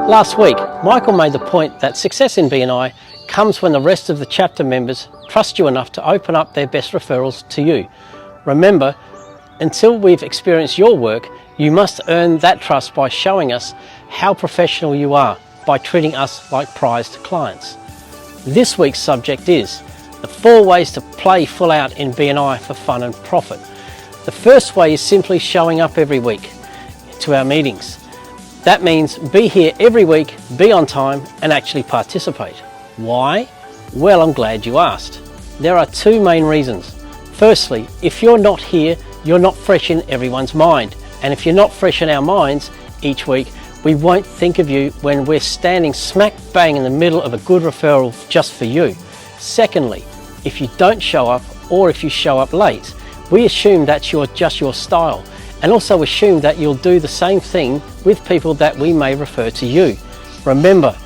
Last week, Michael made the point that success in BNI comes when the rest of the chapter members trust you enough to open up their best referrals to you. Remember, until we've experienced your work, you must earn that trust by showing us how professional you are, by treating us like prized clients. This week's subject is the 4 ways to play full out in BNI for fun and profit. The first way is simply showing up every week to our meetings. That means be here every week, be on time and actually participate. Why? Well, I'm glad you asked. There are 2 main reasons. Firstly, if you're not here, you're not fresh in everyone's mind. And if you're not fresh in our minds each week, we won't think of you when we're standing smack bang in the middle of a good referral just for you. Secondly, if you don't show up or if you show up late, we assume that's just your style, and also assume that you'll do the same thing with people that we may refer to you. Remember,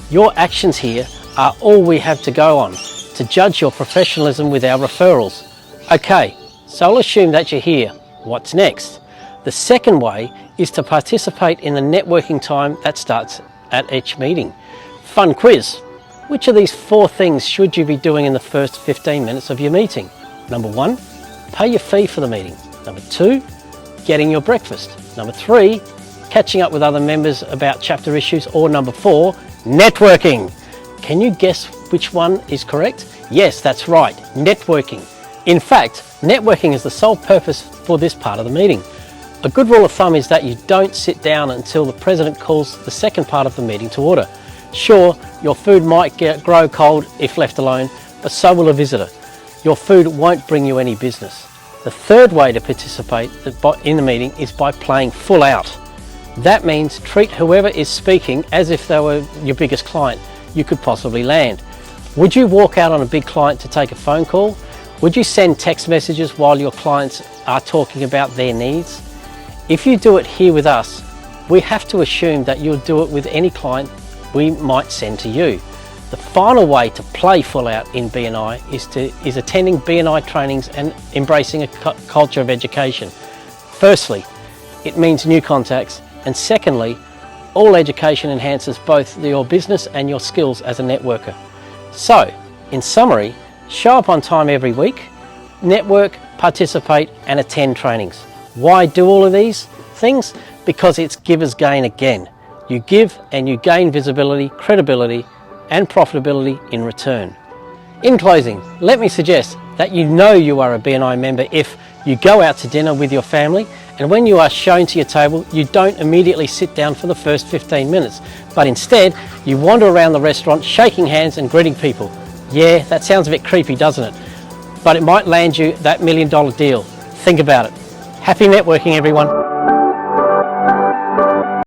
your actions here are all we have to go on to judge your professionalism with our referrals. Okay, so I'll assume that you're here. What's next? The second way is to participate in the networking time that starts at each meeting. Fun quiz. Which of these 4 things should you be doing in the first 15 minutes of your meeting? Number 1, pay your fee for the meeting. Number 2, getting your breakfast. Number 3, catching up with other members about chapter issues. Or number 4, networking. Can you guess which one is correct? Yes, that's right, networking. In fact, networking is the sole purpose for this part of the meeting. A good rule of thumb is that you don't sit down until the president calls the second part of the meeting to order. Sure, your food might grow cold if left alone, but so will a visitor. Your food won't bring you any business. The third way to participate in the meeting is by playing full out. That means treat whoever is speaking as if they were your biggest client you could possibly land. Would you walk out on a big client to take a phone call? Would you send text messages while your clients are talking about their needs? If you do it here with us, we have to assume that you'll do it with any client we might send to you. The final way to play full out in BNI is attending BNI trainings and embracing a culture of education. Firstly, it means new contacts, and secondly, all education enhances both your business and your skills as a networker. So, in summary, show up on time every week, network, participate and attend trainings. Why do all of these things? Because it's givers gain again. You give and you gain visibility, credibility and profitability in return. In closing, let me suggest that you know you are a BNI member if you go out to dinner with your family, and when you are shown to your table, you don't immediately sit down for the first 15 minutes, but instead you wander around the restaurant shaking hands and greeting people. Yeah, that sounds a bit creepy, doesn't it? But it might land you that $1 million deal. Think about it. Happy networking, everyone.